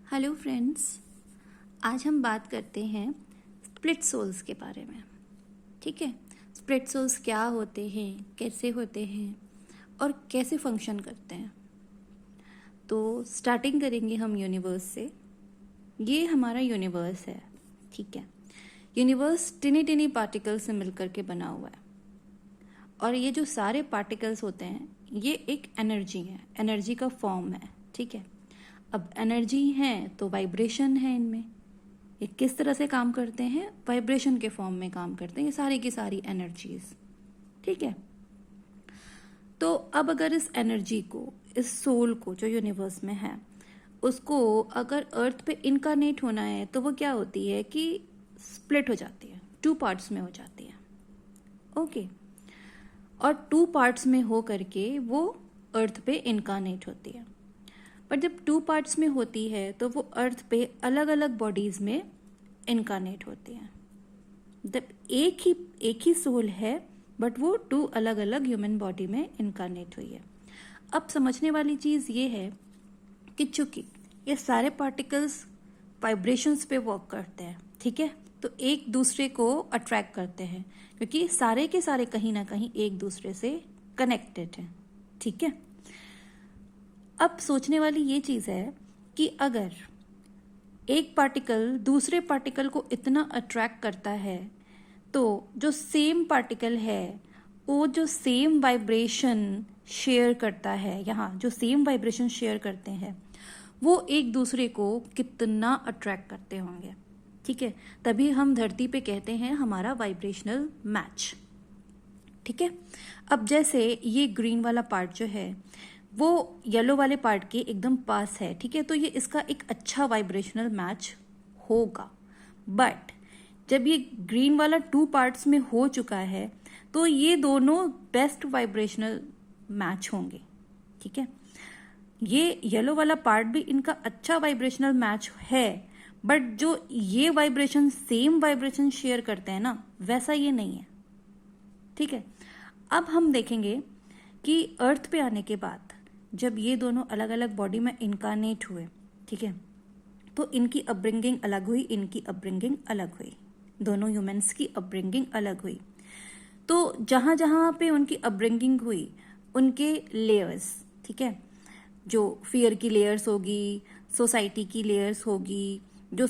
Hello friends, आज हम बात करते हैं स्प्लिट सोल्स के बारे में। ठीक है, स्प्लिट सोल्स क्या होते हैं, कैसे होते हैं और कैसे फंक्शन करते हैं। तो स्टार्टिंग करेंगे हम यूनिवर्स से। ये हमारा यूनिवर्स है। ठीक है, यूनिवर्स टिनी टिनी पार्टिकल से मिलकर के बना हुआ है और ये जो सारे पार्टिकल्स होते हैं ये एक एनर्जी है, एनर्जी का फॉर्म है। ठीक है, अब एनर्जी है तो वाइब्रेशन है इनमें। ये किस तरह से काम करते हैं? वाइब्रेशन के फॉर्म में काम करते हैं ये सारी की सारी एनर्जीज। ठीक है, तो अब अगर इस एनर्जी को, इस सोल को जो यूनिवर्स में है, उसको अगर अर्थ पे इनकारनेट होना है तो वो क्या होती है कि स्प्लिट हो जाती है, टू पार्ट्स में हो जाती है। ओके, और टू पार्ट्स में हो करके वो अर्थ पे इनकारनेट होती है। पर जब टू पार्ट्स में होती है तो वो अर्थ पे अलग अलग बॉडीज में इनकारनेट होती है। जब एक ही सोल है बट वो टू अलग अलग ह्यूमन बॉडी में इनकारनेट हुई है। अब समझने वाली चीज ये है कि चूंकि ये सारे पार्टिकल्स वाइब्रेशंस पे वर्क करते हैं, ठीक है, तो एक दूसरे को अट्रैक्ट करते हैं क्योंकि सारे के सारे कहीं ना कहीं एक दूसरे से कनेक्टेड हैं। ठीक है, अब सोचने वाली ये चीज है कि अगर एक पार्टिकल दूसरे पार्टिकल को इतना अट्रैक्ट करता है तो जो सेम पार्टिकल है वो जो सेम वाइब्रेशन शेयर करता है, यहाँ जो सेम वाइब्रेशन शेयर करते हैं वो एक दूसरे को कितना अट्रैक्ट करते होंगे। ठीक है, तभी हम धरती पे कहते हैं हमारा वाइब्रेशनल मैच। ठीक है, अब जैसे ये ग्रीन वाला पार्ट जो है वो येलो वाले पार्ट के एकदम पास है। ठीक है, तो ये इसका एक अच्छा वाइब्रेशनल मैच होगा। बट जब ये ग्रीन वाला टू पार्ट्स में हो चुका है तो ये दोनों बेस्ट वाइब्रेशनल मैच होंगे। ठीक है, ये येलो वाला पार्ट भी इनका अच्छा वाइब्रेशनल मैच है, बट जो ये वाइब्रेशन सेम वाइब्रेशन शेयर करते हैं ना, वैसा ये नहीं है। ठीक है, अब हम देखेंगे कि अर्थ पे आने के बाद जब ये दोनों अलग अलग बॉडी में इनकारनेट हुए, ठीक है, तो इनकी अपब्रिंगिंग अलग हुई, इनकी अपब्रिंगिंग अलग हुई, दोनों ह्यूमंस की अपब्रिंगिंग अलग हुई। तो जहां जहां पे उनकी अपब्रिंगिंग हुई उनके लेयर्स, ठीक है, जो फियर की लेयर्स होगी, सोसाइटी की लेयर्स होगी, जो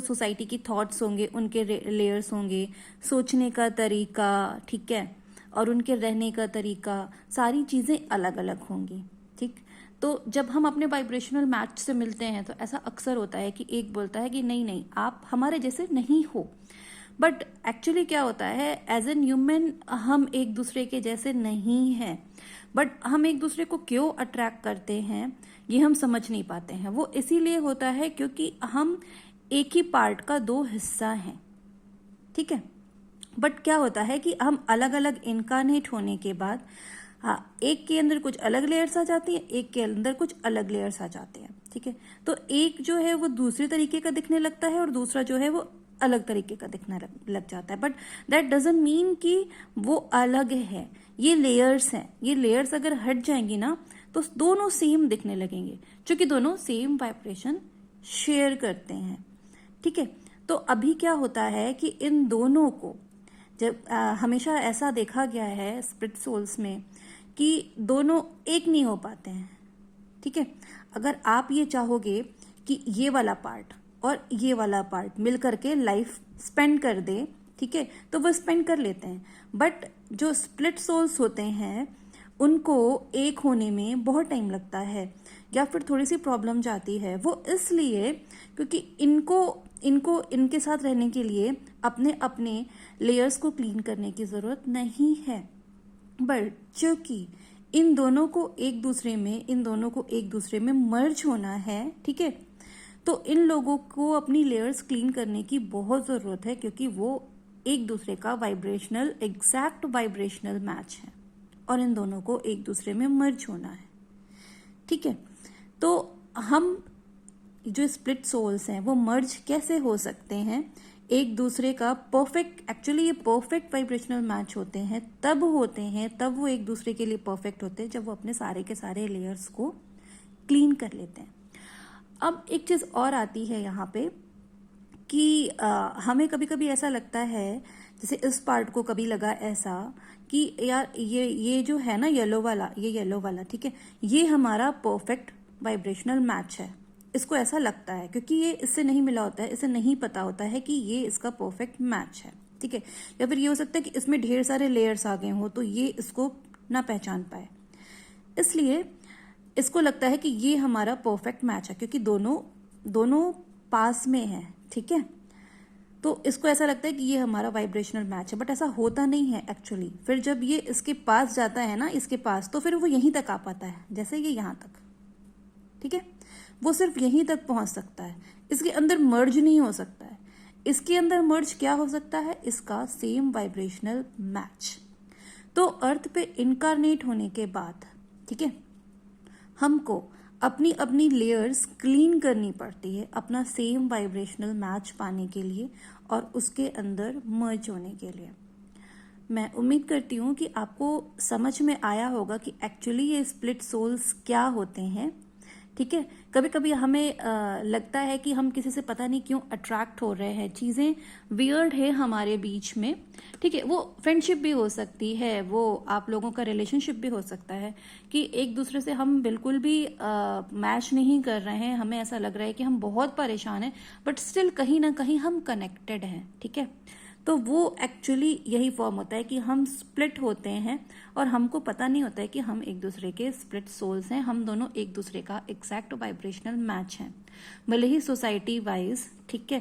सोसाइटी की थॉट्स होंगे उनके लेयर्स होंगे, सोचने का तरीका, ठीक है, और उनके रहने का तरीका, सारी चीजें अलग अलग होंगी। ठीक, तो जब हम अपने वाइब्रेशनल मैच से मिलते हैं तो ऐसा अक्सर होता है कि एक बोलता है कि नहीं नहीं आप हमारे जैसे नहीं हो, बट एक्चुअली क्या होता है, एज एन ह्यूमन हम एक दूसरे के जैसे नहीं हैं, बट हम एक दूसरे को क्यों अट्रैक्ट करते हैं ये हम समझ नहीं पाते हैं। वो इसीलिए होता है क्योंकि हम एक ही पार्ट का दो हिस्सा हैं। ठीक है, बट क्या होता है कि हम अलग अलग इनकारनेट होने के बाद, हाँ, एक के अंदर कुछ अलग लेयर्स आ जाती है, एक के अंदर कुछ अलग लेयर्स आ जाते हैं। ठीक है, तो एक जो है वो दूसरे तरीके का दिखने लगता है और दूसरा जो है वो अलग तरीके का दिखने लग जाता है, बट दैट डजंट मीन कि वो अलग है। ये लेयर्स हैं, ये लेयर्स अगर हट जाएंगी ना तो दोनों सेम दिखने लगेंगे क्योंकि दोनों सेम वाइब्रेशन शेयर करते हैं। ठीक है, तो अभी क्या होता है कि इन दोनों को जब हमेशा ऐसा देखा गया है स्प्लिट सोल्स में कि दोनों एक नहीं हो पाते हैं। ठीक है, अगर आप ये चाहोगे कि ये वाला पार्ट और ये वाला पार्ट मिल करके लाइफ स्पेंड कर दे, ठीक है, तो वो स्पेंड कर लेते हैं, बट जो स्प्लिट सोल्स होते हैं उनको एक होने में बहुत टाइम लगता है या फिर थोड़ी सी प्रॉब्लम जाती है। वो इसलिए क्योंकि इनको इनको इनके साथ रहने के लिए अपने अपने लेयर्स को क्लीन करने की जरूरत नहीं है, बट क्योंकि इन दोनों को एक दूसरे में मर्ज होना है, ठीक है, तो इन लोगों को अपनी लेयर्स क्लीन करने की बहुत जरूरत है क्योंकि वो एक दूसरे का एग्जैक्ट वाइब्रेशनल मैच है और इन दोनों को एक दूसरे में मर्ज होना है। ठीक है, तो हम जो स्प्लिट सोल्स हैं वो मर्ज कैसे हो सकते हैं एक दूसरे का परफेक्ट, एक्चुअली ये परफेक्ट वाइब्रेशनल मैच होते हैं तब वो एक दूसरे के लिए परफेक्ट होते हैं जब वो अपने सारे के सारे लेयर्स को क्लीन कर लेते हैं। अब एक चीज़ और आती है यहाँ पे कि हमें कभी कभी ऐसा लगता है, जैसे इस पार्ट को कभी लगा ऐसा कि यार ये जो है ना येलो वाला, ठीक है, ये हमारा परफेक्ट वाइब्रेशनल मैच है। इसको ऐसा लगता है क्योंकि ये इससे नहीं मिला होता है, इसे नहीं पता होता है कि ये इसका परफेक्ट मैच है, ठीक है। या फिर ये हो सकता है कि इसमें ढेर सारे लेयर्स आ गए हो तो ये इसको ना पहचान पाए, इसलिए इसको लगता है कि ये हमारा परफेक्ट मैच है क्योंकि दोनों पास में है, ठीक है। तो इसको ऐसा लगता है कि ये हमारा वाइब्रेशनल मैच है, बट ऐसा होता नहीं है एक्चुअली। फिर जब ये इसके पास जाता है ना, इसके पास, तो फिर वो यहीं तक आ पाता है, जैसे ये यहां तक, ठीक है, वो सिर्फ यहीं तक पहुंच सकता है, इसके अंदर मर्ज नहीं हो सकता है। इसके अंदर मर्ज क्या हो सकता है? इसका सेम वाइब्रेशनल मैच। तो अर्थ पे इनकारनेट होने के बाद, ठीक है, हमको अपनी अपनी लेयर्स क्लीन करनी पड़ती है अपना सेम वाइब्रेशनल मैच पाने के लिए और उसके अंदर मर्ज होने के लिए। मैं उम्मीद करती हूँ कि आपको समझ में आया होगा कि एक्चुअली ये स्प्लिट सोल्स क्या होते हैं, ठीक है। कभी कभी हमें लगता है कि हम किसी से पता नहीं क्यों अट्रैक्ट हो रहे हैं, चीज़ें वियर्ड है हमारे बीच में, ठीक है। वो फ्रेंडशिप भी हो सकती है, वो आप लोगों का रिलेशनशिप भी हो सकता है कि एक दूसरे से हम बिल्कुल भी मैच नहीं कर रहे हैं, हमें ऐसा लग रहा है कि हम बहुत परेशान हैं, बट स्टिल कहीं ना कहीं हम कनेक्टेड हैं, ठीक है। तो वो एक्चुअली यही फॉर्म होता है कि हम स्प्लिट होते हैं और हमको पता नहीं होता है कि हम एक दूसरे के स्प्लिट सोल्स हैं, हम दोनों एक दूसरे का एग्जैक्ट वाइब्रेशनल मैच हैं। भले ही सोसाइटी वाइज, ठीक है,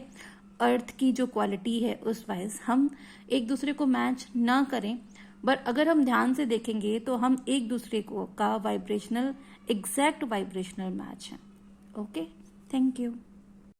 अर्थ की जो क्वालिटी है उस वाइज हम एक दूसरे को मैच ना करें, बट अगर हम ध्यान से देखेंगे तो हम एक दूसरे को का वाइब्रेशनल एग्जैक्ट वाइब्रेशनल मैच है। Okay, thank you.